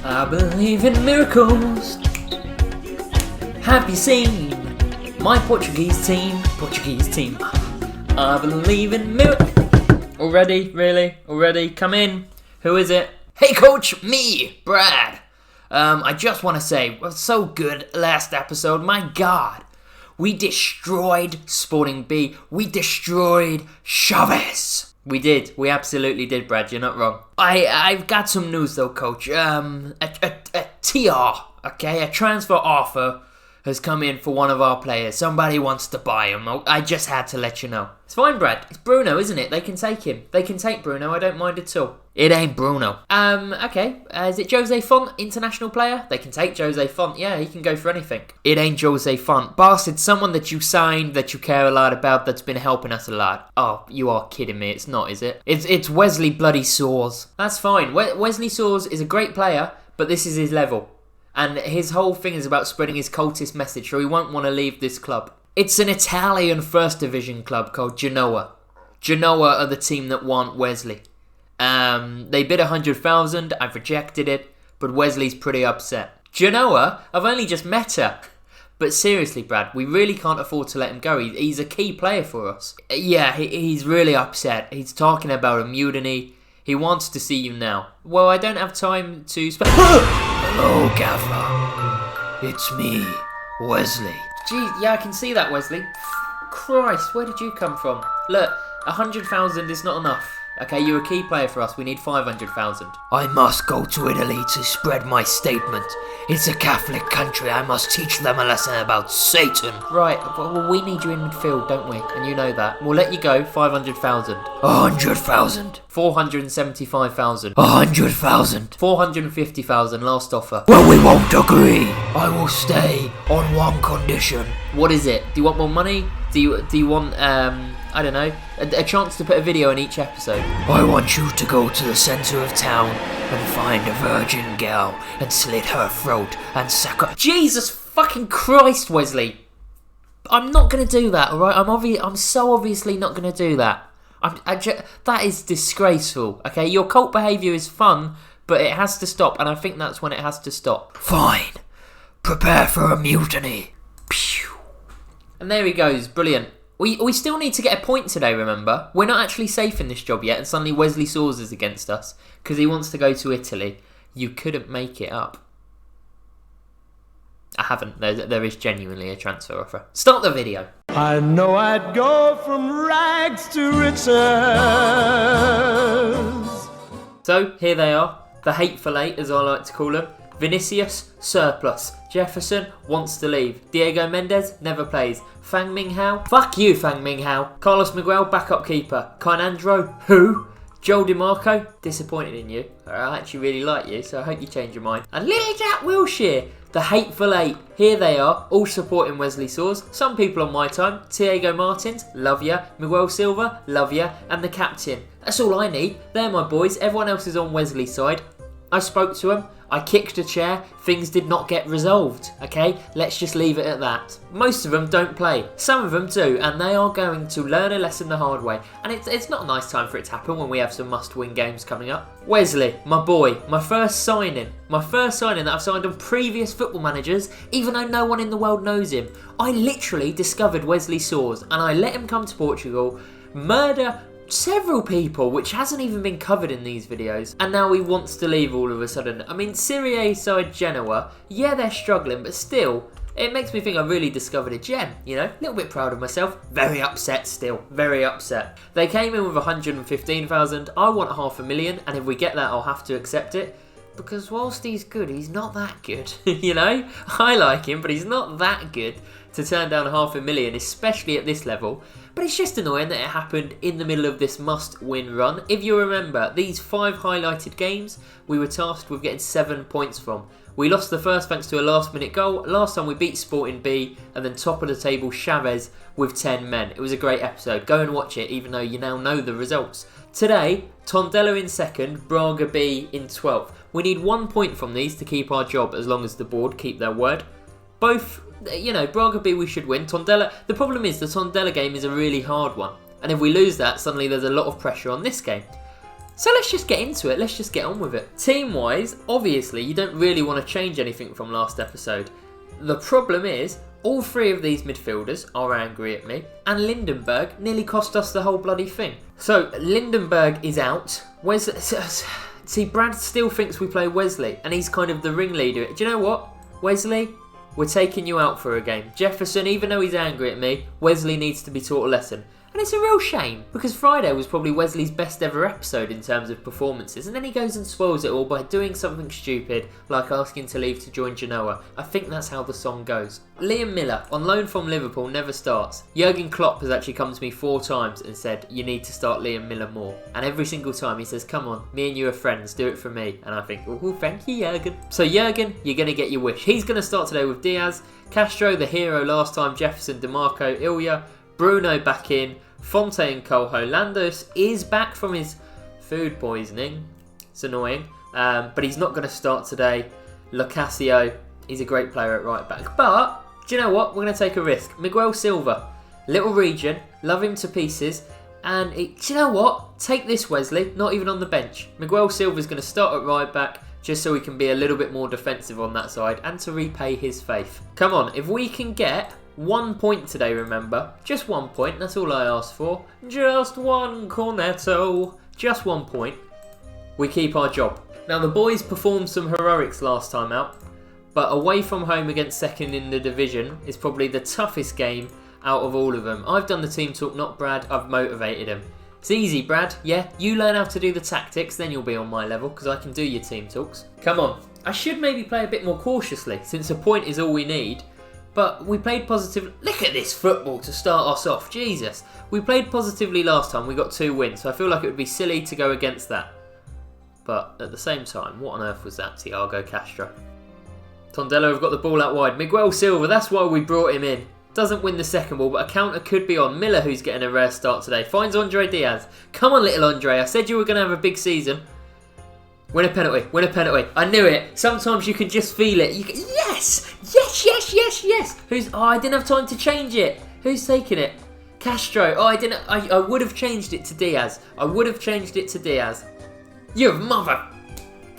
I believe in miracles. Have you seen my Portuguese team? I believe in miracles. Already? Really? Already? Come in. Who is it? Hey coach, me, Brad. I just want to say, it was so good last episode. My God. We destroyed Sporting B. We destroyed Chavez. We did. We absolutely did, Brad. You're not wrong. I've got some news though, coach. A TR, okay? A transfer offer has come in for one of our players. Somebody wants to buy him. I just had to let you know. It's fine, Brad. It's Bruno, isn't it? They can take him. They can take Bruno. I don't mind at all. It ain't Bruno. Okay. Is it Jose Font, international player? They can take Jose Font. Yeah, he can go for anything. It ain't Jose Font. Boss, it's someone that you signed, that you care a lot about, that's been helping us a lot. Oh, you are kidding me. It's not, is it? It's Wesley bloody Saws. That's fine. Wesley Saws is a great player, but this is his level. And his whole thing is about spreading his cultist message, so he won't want to leave this club. It's an Italian first division club called Genoa. Genoa are the team that want Wesley. They bid 100,000, I've rejected it, but Wesley's pretty upset. Genoa, I've only just met her. But seriously, Brad, we really can't afford to let him go. He's a key player for us. Yeah, he's really upset. He's talking about a mutiny. He wants to see you now. Well, I don't have time to... Hello, Gaffer. It's me, Wesley. Gee, yeah, I can see that, Wesley. Christ, where did you come from? Look, 100,000 is not enough. Okay, you're a key player for us. We need 500,000. I must go to Italy to spread my statement. It's a Catholic country. I must teach them a lesson about Satan. Right, well, we need you in midfield, don't we? And you know that. We'll let you go, 500,000. 100,000. 475,000. 100,000. 450,000, last offer. Well, we won't agree. I will stay on one condition. What is it? Do you want more money? Do you want, I don't know, a chance to put a video in each episode? I want you to go to the centre of town and find a virgin girl and slit her throat and suck her... Jesus fucking Christ, Wesley! I'm not going to do that, alright? I'm so obviously not going to do that. That is disgraceful, okay? Your cult behaviour is fun, but it has to stop, and I think that's when it has to stop. Fine. Prepare for a mutiny. Pew. And there he goes, brilliant. We still need to get a point today, remember? We're not actually safe in this job yet, and suddenly Wesley Saws is against us because he wants to go to Italy. You couldn't make it up. I haven't. There is genuinely a transfer offer. Start the video. I know I'd go from rags to riches. So, here they are. The hateful eight, as I like to call them. Vinicius, surplus. Jefferson wants to leave. Diego Mendes never plays. Fang Ming Hao, fuck you, Fang Ming Hao. Carlos Miguel, backup keeper. Kainandro, who? Joel DiMarco, disappointed in you. I actually really like you, so I hope you change your mind. And little Jack Wilshere, the hateful eight. Here they are, all supporting Wesley Saws. Some people on my time. Thiago Martins, love ya. Miguel Silva, love ya. And the captain. That's all I need. They're my boys. Everyone else is on Wesley's side. I spoke to him. I kicked a chair, things did not get resolved, okay? Let's just leave it at that. Most of them don't play, some of them do, and they are going to learn a lesson the hard way. And it's not a nice time for it to happen when we have some must-win games coming up. Wesley, my boy, my first signing that I've signed on previous football managers, even though no one in the world knows him. I literally discovered Wesley Saws, and I let him come to Portugal, murder several people, which hasn't even been covered in these videos, and now he wants to leave all of a sudden. I mean, Serie A side Genoa, yeah, they're struggling, but still, it makes me think I really discovered a gem, you know? A little bit proud of myself. Very upset still, very upset. They came in with 115,000, I want 500,000, and if we get that, I'll have to accept it. Because whilst he's good, he's not that good, you know? I like him, but he's not that good to turn down 500,000, especially at this level. But it's just annoying that it happened in the middle of this must-win run. If you remember, these 5 highlighted games, we were tasked with getting 7 points from. We lost the first thanks to a last-minute goal. Last time we beat Sporting B, and then top of the table Chavez with 10 men. It was a great episode. Go and watch it, even though you now know the results. Today, Tondela in 2nd, Braga B in 12th. We need 1 point from these to keep our job, as long as the board keep their word. Both, you know, Braga B we should win. Tondela, the problem is the Tondela game is a really hard one. And if we lose that, suddenly there's a lot of pressure on this game. So let's just get into it. Let's just get on with it. Team-wise, obviously, you don't really want to change anything from last episode. The problem is, all three of these midfielders are angry at me, and Lindenberg nearly cost us the whole bloody thing. So, Lindenberg is out. See, Brad still thinks we play Wesley, and he's kind of the ringleader. Do you know what? Wesley, we're taking you out for a game. Jefferson, even though he's angry at me, Wesley needs to be taught a lesson. And it's a real shame, because Friday was probably Wesley's best ever episode in terms of performances, and then he goes and spoils it all by doing something stupid, like asking to leave to join Genoa. I think that's how the song goes. Liam Miller, on loan from Liverpool, never starts. Jurgen Klopp has actually come to me 4 times and said, you need to start Liam Miller more. And every single time he says, come on, me and you are friends, do it for me. And I think, oh, thank you, Jurgen. So Jurgen, you're going to get your wish. He's going to start today with Diaz, Castro, the hero last time, Jefferson, DeMarco, Ilya, Bruno back in, Fonte and Colho. Landos is back from his food poisoning. It's annoying. But he's not going to start today. Locasio, he's a great player at right back. But, do you know what? We're going to take a risk. Miguel Silva, little region, love him to pieces. And do you know what? Take this, Wesley, not even on the bench. Miguel Silva's going to start at right back, just so he can be a little bit more defensive on that side and to repay his faith. Come on, if we can get 1 point today, remember. Just 1 point, that's all I asked for. Just one cornetto. Just 1 point. We keep our job. Now, the boys performed some heroics last time out, but away from home against second in the division is probably the toughest game out of all of them. I've done the team talk, not Brad. I've motivated him. It's easy, Brad. Yeah, you learn how to do the tactics, then you'll be on my level, because I can do your team talks. Come on. I should maybe play a bit more cautiously, since a point is all we need. But we played positively. Look at this football to start us off. Jesus. We played positively last time. We got 2 wins. So I feel like it would be silly to go against that. But at the same time, what on earth was that, Thiago Castro? Tondello have got the ball out wide. Miguel Silva, that's why we brought him in. Doesn't win the second ball, but a counter could be on. Miller, who's getting a rare start today, finds Andre Diaz. Come on, little Andre. I said you were going to have a big season. Win a penalty, win a penalty. I knew it. Sometimes you can just feel it. Yes! Yes, yes, yes, yes! I didn't have time to change it. Who's taking it? Castro. Oh, I didn't. I would have changed it to Diaz. I would have changed it to Diaz. You mother...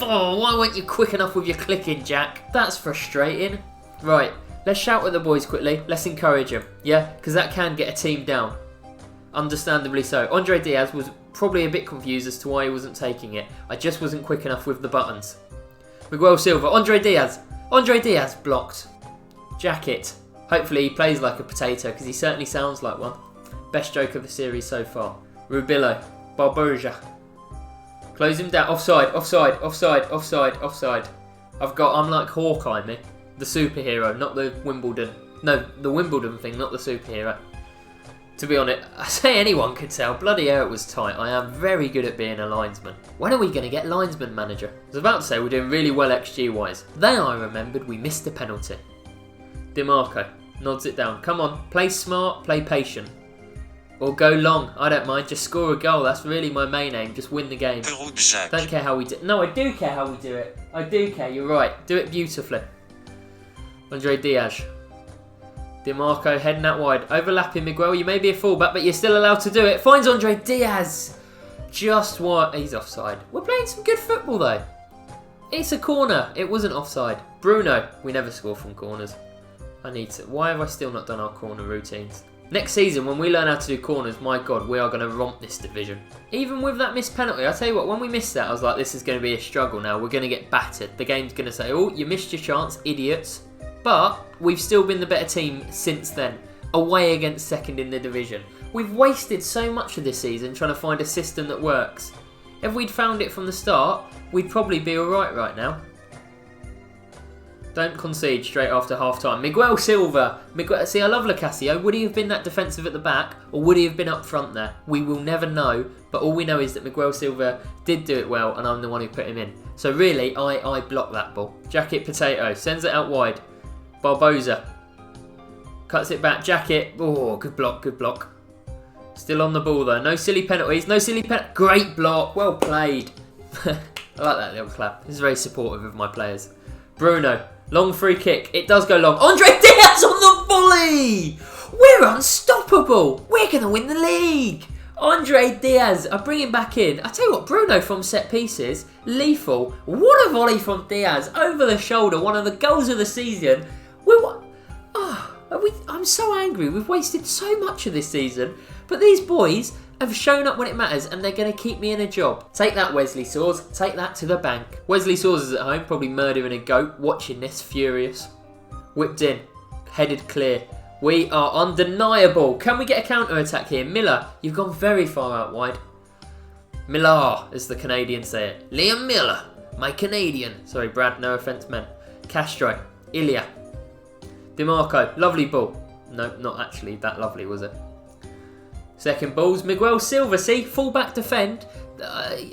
Oh, why weren't you quick enough with your clicking, Jack? That's frustrating. Right, let's shout at the boys quickly. Let's encourage them. Yeah? Because that can get a team down. Understandably so. Andre Diaz was probably a bit confused as to why he wasn't taking it. I just wasn't quick enough with the buttons. Miguel Silva, Andre Diaz. Andre Diaz blocked. Jacket. Hopefully he plays like a potato because he certainly sounds like one. Best joke of the series so far. Rubillo. Barboja. Close him down. Offside, offside, offside, offside, offside. I'm like Hawkeye, me. The superhero, not the Wimbledon. No, the Wimbledon thing, not the superhero. To be honest, I say anyone could tell. Bloody hell, it was tight. I am very good at being a linesman. When are we going to get linesman manager? I was about to say we're doing really well XG-wise. Then I remembered we missed a penalty. DeMarco nods it down. Come on, play smart, play patient. Or go long. I don't mind. Just score a goal. That's really my main aim. Just win the game. Don't care how we do it. No, I do care how we do it. I do care. You're right. Do it beautifully. Andre Diaz. DeMarco heading out wide. Overlapping Miguel. You may be a fullback, but you're still allowed to do it. Finds Andre Diaz. Just what? He's offside. We're playing some good football, though. It's a corner. It wasn't offside. Bruno. We never score from corners. I need to. Why have I still not done our corner routines? Next season, when we learn how to do corners, my God, we are going to romp this division. Even with that missed penalty, I'll tell you what, when we missed that, I was like, this is going to be a struggle now. We're going to get battered. The game's going to say, oh, you missed your chance, idiots. But we've still been the better team since then, away against second in the division. We've wasted so much of this season trying to find a system that works. If we'd found it from the start, we'd probably be alright right now. Don't concede straight after half-time. Miguel Silva. See, I love Locasio. Would he have been that defensive at the back, or would he have been up front there? We will never know, but all we know is that Miguel Silva did do it well, and I'm the one who put him in. So really, I blocked that ball. Jacket Potato. Sends it out wide. Barboza. Cuts it back. Jacket. Oh, good block, good block. Still on the ball, though. No silly penalties. No silly penalties. Great block. Well played. I like that little clap. This is very supportive of my players. Bruno. Long free kick. It does go long. Andre Diaz on the volley! We're unstoppable. We're going to win the league. Andre Diaz, I bring him back in. I tell you what, Bruno from set pieces, lethal. What a volley from Diaz, over the shoulder, one of the goals of the season. I'm so angry. We've wasted so much of this season, but these boys have shown up when it matters, and they're going to keep me in a job. Take that, Wesley Saws. Take that to the bank. Wesley Saws is at home, probably murdering a goat, watching this, furious. Whipped in, headed clear. We are undeniable. Can we get a counter-attack here? Miller, you've gone very far out wide. Miller, as the Canadians say it. Liam Miller, my Canadian. Sorry, Brad, no offence meant. Castro, Ilya. DeMarco, lovely ball. No, not actually that lovely, was it? Second ball's Miguel Silva. See, full back defend.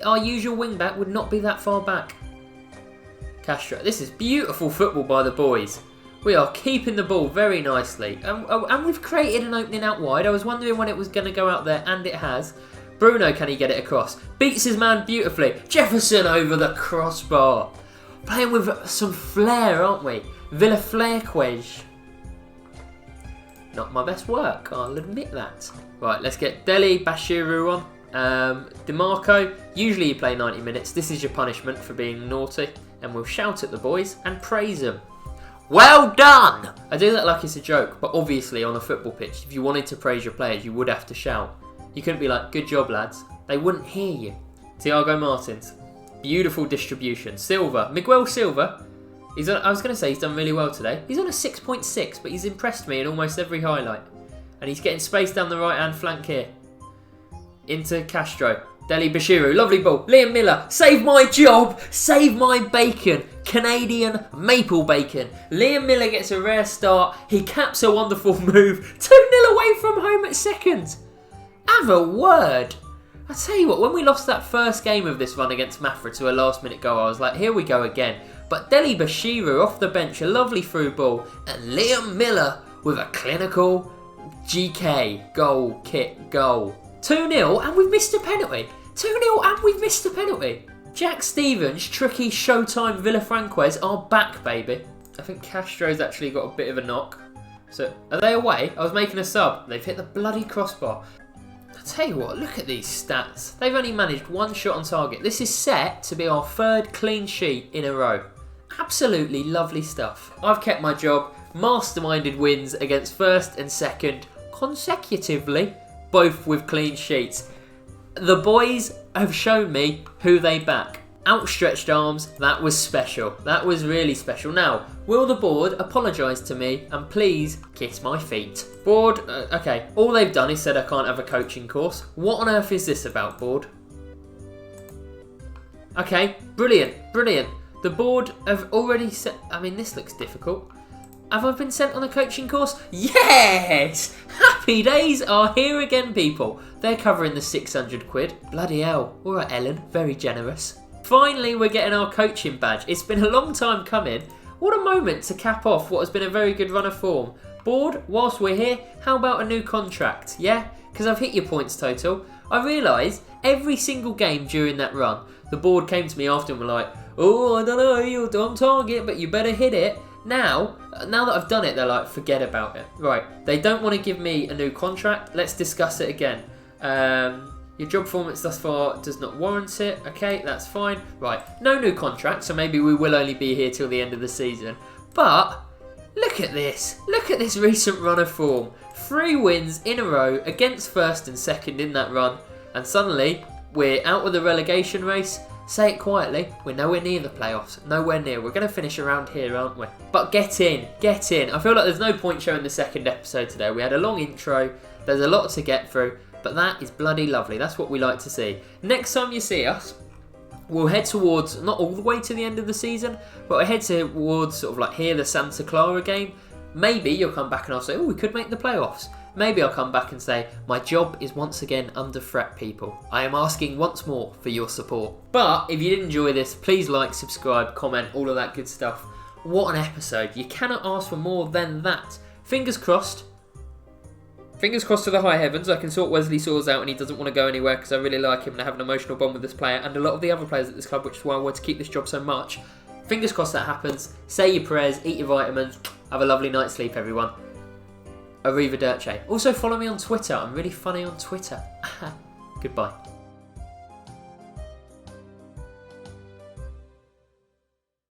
Our usual wing back would not be that far back. Castro, this is beautiful football by the boys. We are keeping the ball very nicely. And we've created an opening out wide. I was wondering when it was going to go out there, and it has. Bruno, can he get it across? Beats his man beautifully. Jefferson over the crossbar. Playing with some flair, aren't we? Vila Flairquej. Not my best work, I'll admit that. Right, let's get Deli Bashiru on. DeMarco, usually you play 90 minutes. This is your punishment for being naughty. And we'll shout at the boys and praise them. Well done! I do that like it's a joke, but obviously on a football pitch, if you wanted to praise your players, you would have to shout. You couldn't be like, good job, lads. They wouldn't hear you. Thiago Martins. Beautiful distribution. Silva. Miguel Silva. I was going to say he's done really well today. He's on a 6.6, but he's impressed me in almost every highlight. And he's getting space down the right-hand flank here. Into Castro. Deli Bashiru. Lovely ball. Liam Miller. Save my job. Save my bacon. Canadian maple bacon. Liam Miller gets a rare start. He caps a wonderful move. 2-0 away from home at second. Have a word. I tell you what, when we lost that first game of this run against Mafra to a last-minute goal, I was like, here we go again. But Deli Bashiru off the bench, a lovely through ball. And Liam Miller with a clinical GK goal, kick, goal. 2-0 and we've missed a penalty. 2-0 and we've missed a penalty. Jack Stevens, tricky Showtime Villafranquez are back, baby. I think Castro's actually got a bit of a knock. So, are they away? I was making a sub. They've hit the bloody crossbar. I tell you what, look at these stats. They've only managed one shot on target. This is set to be our third clean sheet in a row. Absolutely lovely stuff. I've kept my job. Masterminded wins against first and second consecutively, both with clean sheets. The boys have shown me who they back. Outstretched arms, that was special. That was really special. Now, will the board apologise to me and please kiss my feet? Board, okay, all they've done is said I can't have a coaching course. What on earth is this about, board? Okay, brilliant, brilliant. The board have already said, I mean, this looks difficult. Have I been sent on a coaching course? Yes! Happy days are here again, people. They're covering the 600 quid. Bloody hell. All right, Ellen, very generous. Finally, we're getting our coaching badge. It's been a long time coming. What a moment to cap off what has been a very good run of form. Board, whilst we're here, how about a new contract? Yeah? Because I've hit your points total. I realise every single game during that run, the board came to me after and were like, oh, I don't know, you're on target, but you better hit it. Now that I've done it, they're like, forget about it. Right, they don't want to give me a new contract. Let's discuss it again. Your job performance thus far does not warrant it. Okay, that's fine. Right, no new contract, so maybe we will only be here till the end of the season. But look at this. Look at this recent run of form. 3 wins in a row against first and second in that run. And suddenly, we're out of the relegation race. Say it quietly, we're nowhere near the playoffs. Nowhere near. We're going to finish around here, aren't we? But get in. Get in. I feel like there's no point showing the second episode today. We had a long intro. There's a lot to get through. But that is bloody lovely. That's what we like to see. Next time you see us, we'll head towards, not all the way to the end of the season, but we'll head towards sort of like here, the Santa Clara game. Maybe you'll come back and I'll say, oh, we could make the playoffs. Maybe I'll come back and say, my job is once again under threat, people. I am asking once more for your support. But if you did enjoy this, please like, subscribe, comment, all of that good stuff. What an episode. You cannot ask for more than that. Fingers crossed. Fingers crossed to the high heavens. I can sort Wesley Saws out and he doesn't want to go anywhere because I really like him and I have an emotional bond with this player and a lot of the other players at this club, which is why I want to keep this job so much. Fingers crossed that happens. Say your prayers, eat your vitamins. Have a lovely night's sleep, everyone. Arrivederci. Also follow me on Twitter. I'm really funny on Twitter. Goodbye.